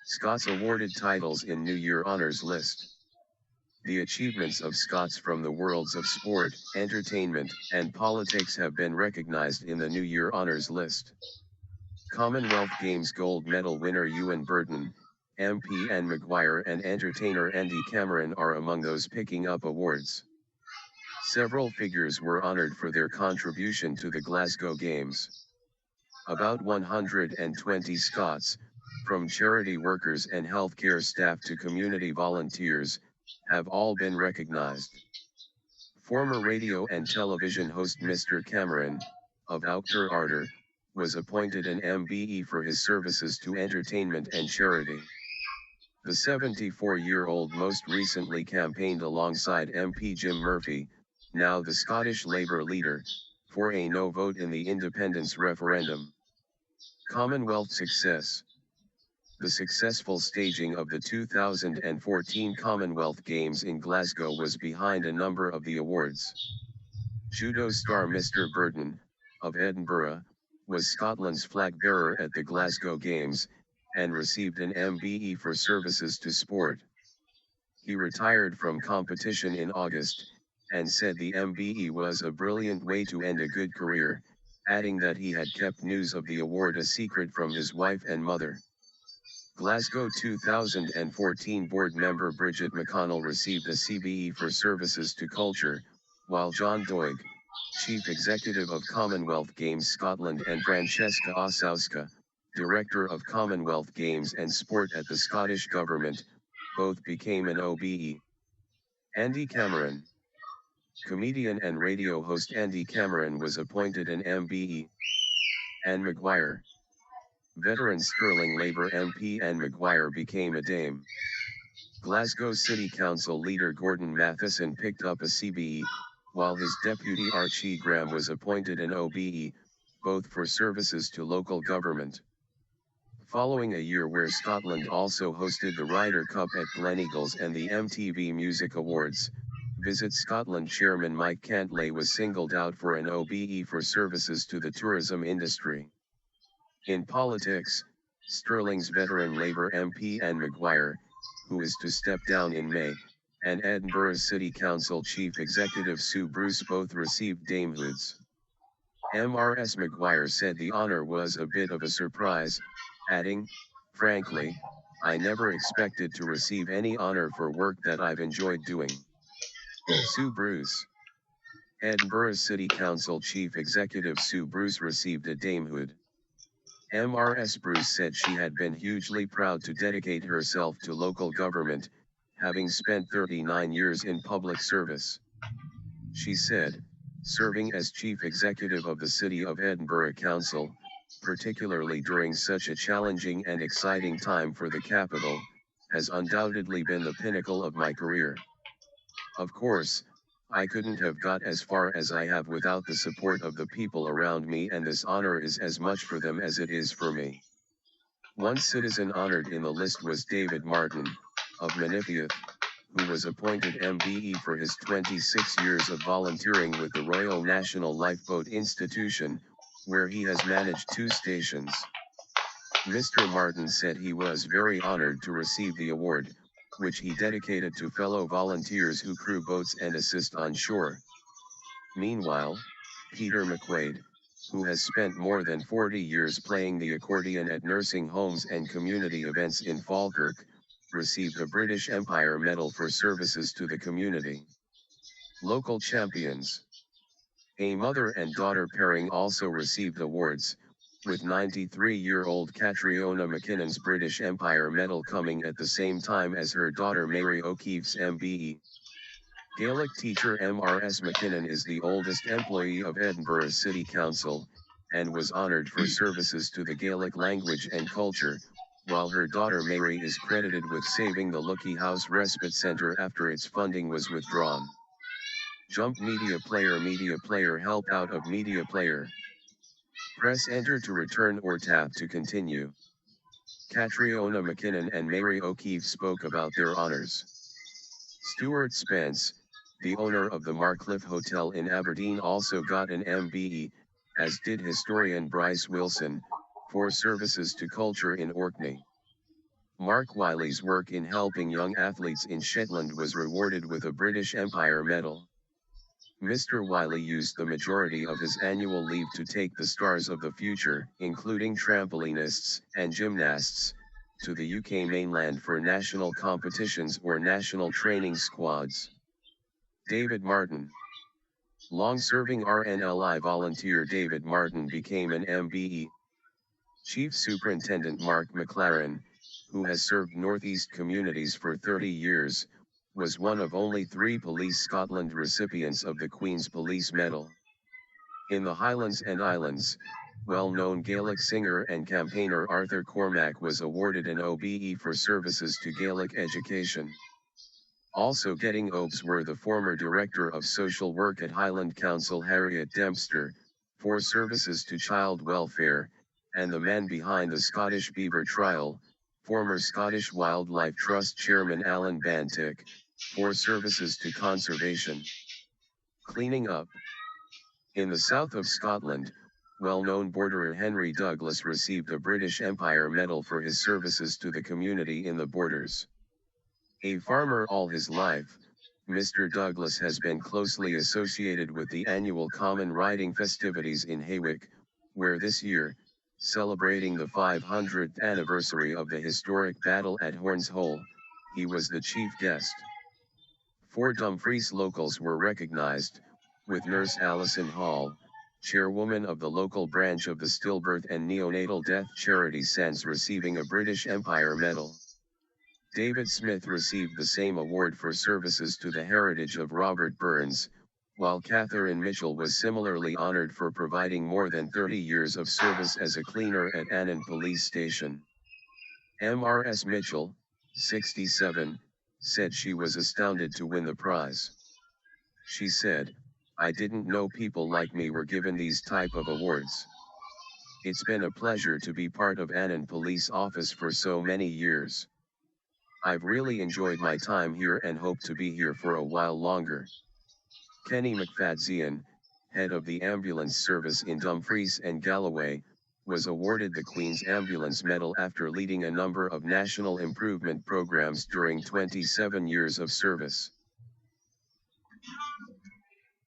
Scots awarded titles in New Year Honours List. The achievements of Scots from the worlds of sport, entertainment, and politics have been recognised in the New Year Honours List. Commonwealth Games gold medal winner Euan Burton, MP Anne McGuire and entertainer Andy Cameron are among those picking up awards. Several figures were honoured for their contribution to the Glasgow Games. About 120 Scots, from charity workers and healthcare staff to community volunteers, have all been recognised. Former radio and television host Mr. Cameron, of Auchterarder, was appointed an MBE for his services to entertainment and charity. The 74-year-old most recently campaigned alongside MP Jim Murphy, now the Scottish Labour leader, for a no vote in the independence referendum. Commonwealth success. The successful staging of the 2014 Commonwealth Games in Glasgow was behind a number of the awards. Judo star Mr. Burton, of Edinburgh, was Scotland's flag bearer at the Glasgow Games, and received an MBE for services to sport. He retired from competition in August, and said the MBE was a brilliant way to end a good career, adding that he had kept news of the award a secret from his wife and mother. Glasgow 2014 board member Bridget McConnell received a CBE for services to culture, while John Doig, Chief Executive of Commonwealth Games Scotland, and Francesca Ossowska, Director of Commonwealth Games and Sport at the Scottish Government, both became an OBE. Andy Cameron. Comedian and radio host Andy Cameron was appointed an MBE. Anne McGuire. Veteran Stirling Labour MP Anne McGuire became a Dame. Glasgow City Council leader Gordon Matheson picked up a CBE, while his deputy Archie Graham was appointed an OBE, both for services to local government. Following a year where Scotland also hosted the Ryder Cup at Gleneagles and the MTV Music Awards, Visit Scotland chairman Mike Cantlay was singled out for an OBE for services to the tourism industry. In politics, Stirling's veteran Labour MP Anne McGuire, who is to step down in May, and Edinburgh City Council Chief Executive Sue Bruce both received damehoods. Mrs McGuire said the honour was a bit of a surprise, adding, "Frankly, I never expected to receive any honour for work that I've enjoyed doing." Sue Bruce. Edinburgh City Council Chief Executive Sue Bruce received a damehood. Mrs Bruce said she had been hugely proud to dedicate herself to local government, having spent 39 years in public service. She said, "Serving as Chief Executive of the City of Edinburgh Council, particularly during such a challenging and exciting time for the capital, has undoubtedly been the pinnacle of my career. Of course, I couldn't have got as far as I have without the support of the people around me, and this honor is as much for them as it is for me." One citizen honored in the list was David Martin, of Menippeath, who was appointed MBE for his 26 years of volunteering with the Royal National Lifeboat Institution, where he has managed 2 stations. Mr. Martin said he was very honored to receive the award, which he dedicated to fellow volunteers who crew boats and assist on shore. Meanwhile, Peter McQuaid, who has spent more than 40 years playing the accordion at nursing homes and community events in Falkirk, received a British Empire Medal for services to the community. Local champions. A mother and daughter pairing also received awards, with 93-year-old Catriona McKinnon's British Empire Medal coming at the same time as her daughter Mary O'Keefe's MBE. Gaelic teacher Mrs McKinnon is the oldest employee of Edinburgh City Council, and was honoured for services to the Gaelic language and culture, while her daughter Mary is credited with saving the Lucky House Respite Centre after its funding was withdrawn. Jump Media Player help out of Media Player. Press Enter to return or tap to continue. Catriona McKinnon and Mary O'Keefe spoke about their honours. Stuart Spence, the owner of the Marcliffe Hotel in Aberdeen, also got an MBE, as did historian Bryce Wilson, for services to culture in Orkney. Mark Wiley's work in helping young athletes in Shetland was rewarded with a British Empire Medal. Mr. Wiley used the majority of his annual leave to take the stars of the future, including trampolinists and gymnasts, to the UK mainland for national competitions or national training squads. David Martin. Long-serving RNLI volunteer David Martin became an MBE. Chief Superintendent Mark McLaren, who has served Northeast communities for 30 years, was one of only 3 Police Scotland recipients of the Queen's Police Medal. In the Highlands and Islands, well-known Gaelic singer and campaigner Arthur Cormack was awarded an OBE for services to Gaelic education. Also getting OBEs were the former Director of Social Work at Highland Council Harriet Dempster, for services to child welfare, and the man behind the Scottish Beaver Trial, former Scottish Wildlife Trust Chairman Alan Bantick, for services to conservation. Cleaning up. In the south of Scotland, well-known borderer Henry Douglas received a British Empire Medal for his services to the community in the borders. A farmer all his life, Mr. Douglas has been closely associated with the annual Common Riding festivities in Hawick, where this year, celebrating the 500th anniversary of the historic battle at Horns Hole, he was the chief guest. 4 Dumfries locals were recognized, with nurse Alison Hall, chairwoman of the local branch of the Stillbirth and Neonatal Death charity SANS, receiving a British Empire Medal. David Smith received the same award for services to the heritage of Robert Burns, while Catherine Mitchell was similarly honored for providing more than 30 years of service as a cleaner at Annan Police Station. Mrs. Mitchell, 67, said she was astounded to win the prize. She said, "I didn't know people like me were given these type of awards. It's been a pleasure to be part of Annan Police Office for so many years. I've really enjoyed my time here and hope to be here for a while longer." Kenny McFadzean, head of the ambulance service in Dumfries and Galloway, was awarded the Queen's Ambulance Medal after leading a number of national improvement programs during 27 years of service.